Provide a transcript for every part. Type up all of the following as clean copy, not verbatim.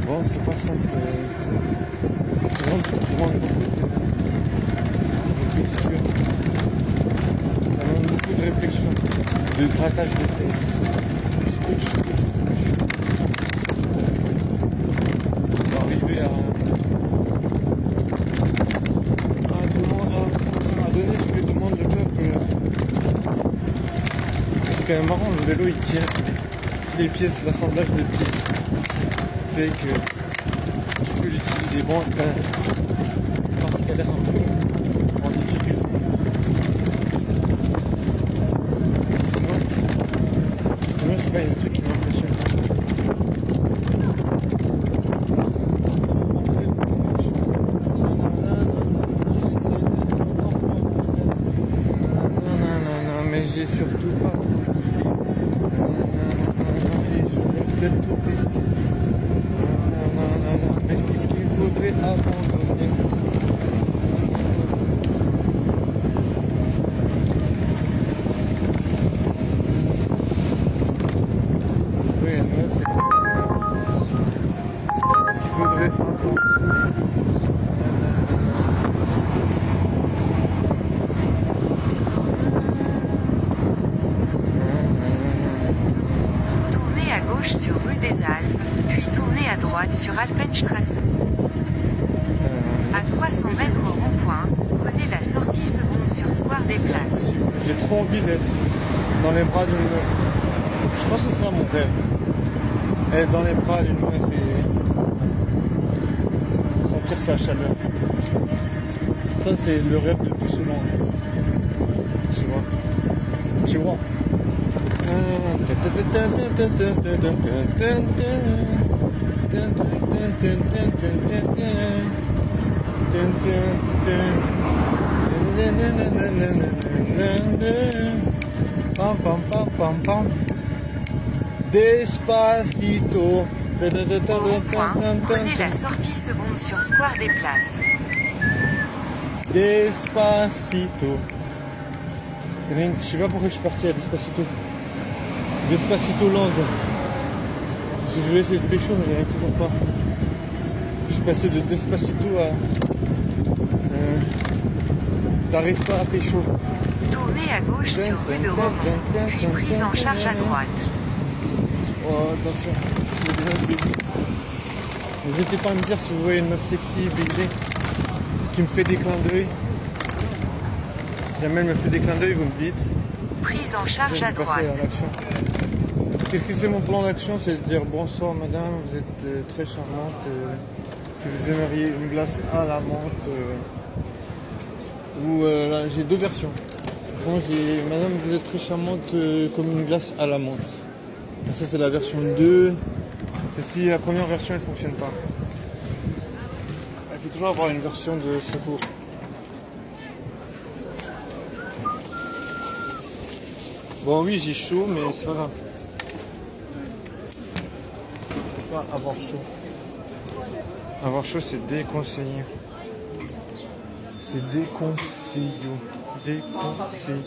Bon, c'est pas simple. C'est vraiment, ça demande beaucoup de texture. Ça demande beaucoup de réflexion, de grattage de tête. Scotch. Parce que on va arriver à donner ce que demande le peuple. C'est quand même marrant, le vélo il tire les pièces, l'assemblage de pièces fait que tu peux l'utiliser. Bon, parce qu'elle est un peu en difficulté. Sinon je sais pas, il y a des trucs qui m'impressionnent. Mais j'ai surtout pas trop d'idées. Et je veux peut-être tout tester. Mais qu'est-ce qu'il faudrait abandonner? Oui, elle me fait. Qu'est-ce qu'il faudrait abandonner? Tournez à gauche sur rue des Alpes, puis tournez à droite sur Alpenstrasse. À 300 mètres au rond-point, prenez la sortie seconde sur Square des Places. J'ai trop envie d'être dans les bras d'une meuf. Je pense que c'est ça mon rêve. Être dans les bras d'une meuf et sentir sa chaleur. Ça c'est le rêve le plus souvent. Tu vois. Despacito. Au rond-point, prenez la sortie seconde sur Square des Places. Despacito. Je sais pas pourquoi je suis parti à Despacito. Despacito Land. Parce que je voulais essayer de pécho, mais j'arrive toujours pas. Je suis passé de Despacito à... T'arrives pas à pécho. Tournez à gauche sur rue de Romont, puis prise en charge à droite. Oh, attention. Je suis bien baisé. N'hésitez pas à me dire si vous voyez une meuf sexy, baisée, qui me fait des clins d'œil. Si jamais elle me fait des clins d'œil, vous me dites. Prise en charge à Je vais passer droite. à l'action. Qu'est-ce que c'est mon plan d'action? C'est de dire bonsoir madame, vous êtes très charmante. Est-ce que vous aimeriez une glace à la menthe ou là j'ai deux versions. Bon, j'ai madame, vous êtes très charmante comme une glace à la menthe. Et ça c'est la version 2. C'est si la première version elle fonctionne pas. Il faut toujours avoir une version de secours. Bon oui j'ai chaud mais c'est pas grave. Faut pas avoir chaud. Avoir chaud c'est déconseillé. C'est déconseillé. Déconseillé.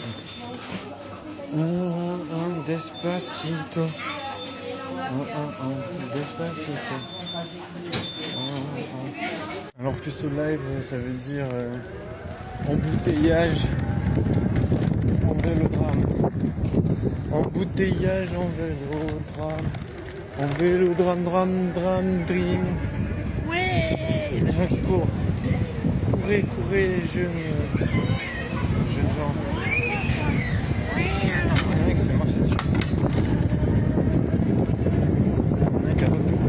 Despacito. Despacito. Alors plus au live ça veut dire embouteillage en vélodrame. Embouteillage en vélodrame. En vélodrame, drame, dream. Ouais, il y a des gens qui courent. Courez, jeunes gens. C'est vrai que c'est marché dessus. On a qu'à retenir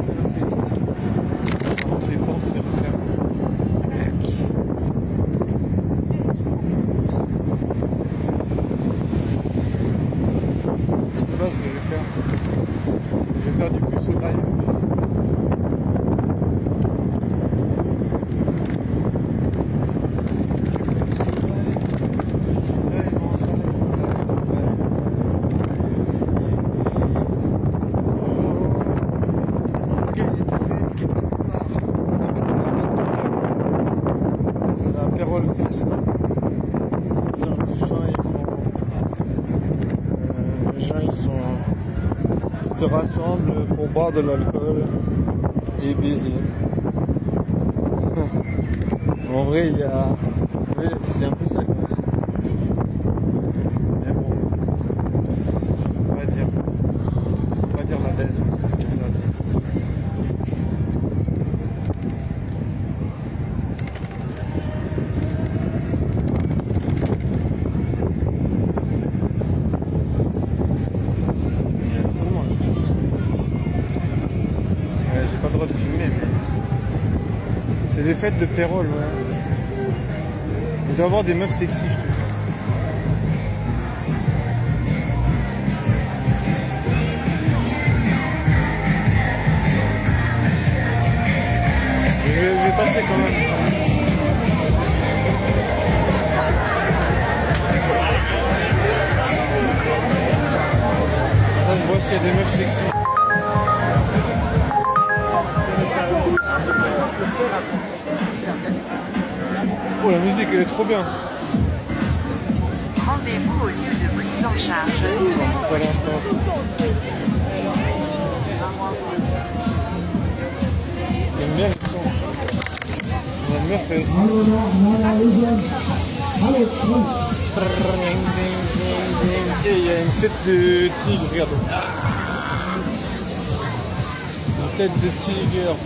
les portes se referment. Je sais pas ce que je vais faire. Je vais faire du plus au live. Se rassemblent pour boire de l'alcool. et baiser. En vrai, il y a... Oui, c'est un peu ça quand même. Mais bon, on va dire la baisse parce que c'est déjà... Il y a trop de monde. J'ai pas le droit de filmer, mais... C'est les fêtes de Pérol, ouais. Il doit y avoir des meufs sexy, je trouve. Je vais passer quand même. Ça, je vois s'il y a des meufs sexy. Oh, la musique, elle est trop bien. Rendez-vous au lieu de prise en charge numéro Voilà. J'aime bien le son. La meuf, elle... Et il y a une tête de tigre, regarde. Une tête de tigre.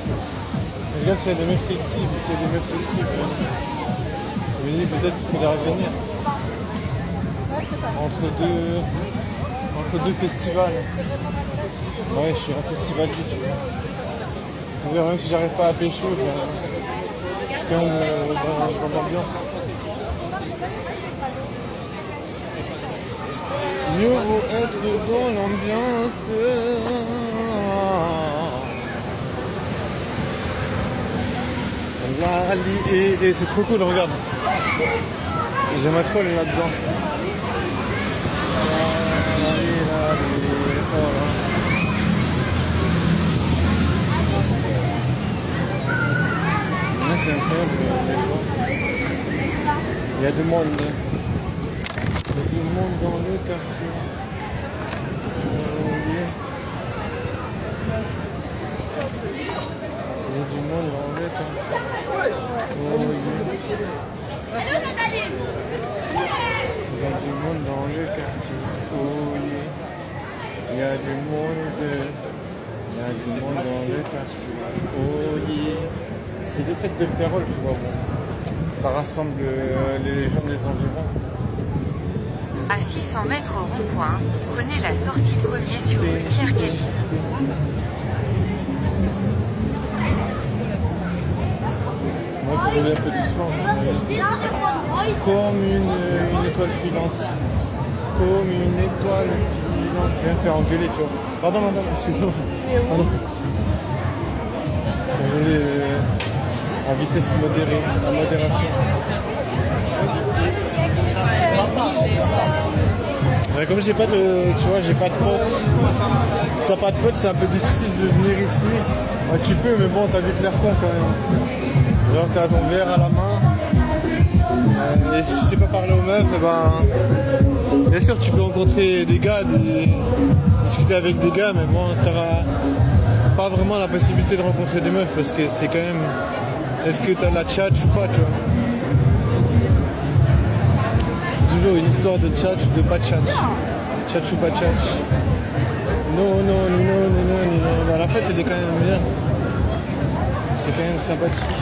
Regarde s'il y a des meufs sexy, s'il y a des meufs sexy. Je me dis peut-être qu'il faudrait revenir. Entre deux festivals. Ouais, je suis un festival du tout. Même si j'arrive pas à pécho, je suis quand même dans l'ambiance. Mieux vaut être dans l'ambiance. Et c'est trop cool, regarde. J'aimerais trop aller là-dedans. C'est incroyable les gens. Il y a du monde. Il y a du monde dans le quartier. Il y a du monde dans le quartier. Il y a du monde dans le quartier. Il y a du monde. Il y a du monde dans le quartier. C'est les fêtes de Pérol, tu vois. Bon. Ça rassemble les gens des environs. À 600 mètres au rond-point, prenez la sortie premier sur rue Pierre Kelly. Moi, il faut rouler un peu doucement. Comme une étoile filante. Comme une étoile filante. Je viens de faire engueuler, tu vois. Pardon, madame, excusez-moi. Pardon. Rouler à vitesse modérée, à modération. Ouais, comme j'ai pas de, tu vois, j'ai pas de potes. Si t'as pas de potes, c'est un peu difficile de venir ici. Ouais, tu peux, mais bon, t'as vite l'air con quand même. Genre t'as ton verre à la main. Et si tu sais pas parler aux meufs, eh ben, bien sûr tu peux rencontrer des gars, discuter avec des gars, mais bon, t'auras pas vraiment la possibilité de rencontrer des meufs parce que c'est quand même, est-ce que t'as la tchatch ou pas, tu vois. Toujours une histoire de tchatch ou de pas tchatch. Tchatch ou pas tchatch. Non. Dans la fête elle est quand même bien. C'est quand même sympathique.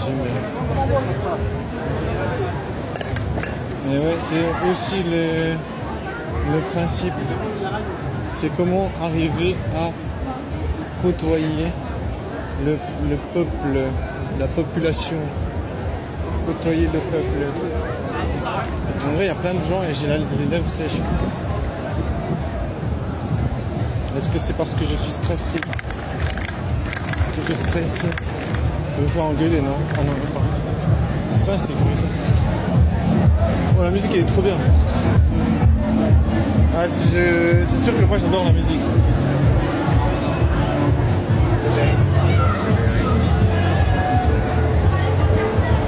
J'aime bien. Mais ouais, c'est aussi le principe. C'est comment arriver à côtoyer le peuple, la population. Côtoyer le peuple. En vrai, il y a plein de gens et j'ai les lèvres sèches. Est-ce que c'est parce que je suis stressé? Est-ce que je stresse? Je vais me faire engueuler, non? Ah non, pas. C'est pas, c'est cool ça. Oh, la musique elle est trop bien. Ah, c'est sûr que moi j'adore la musique.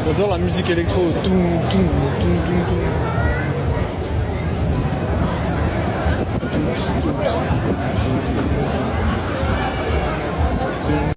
J'adore la musique électro.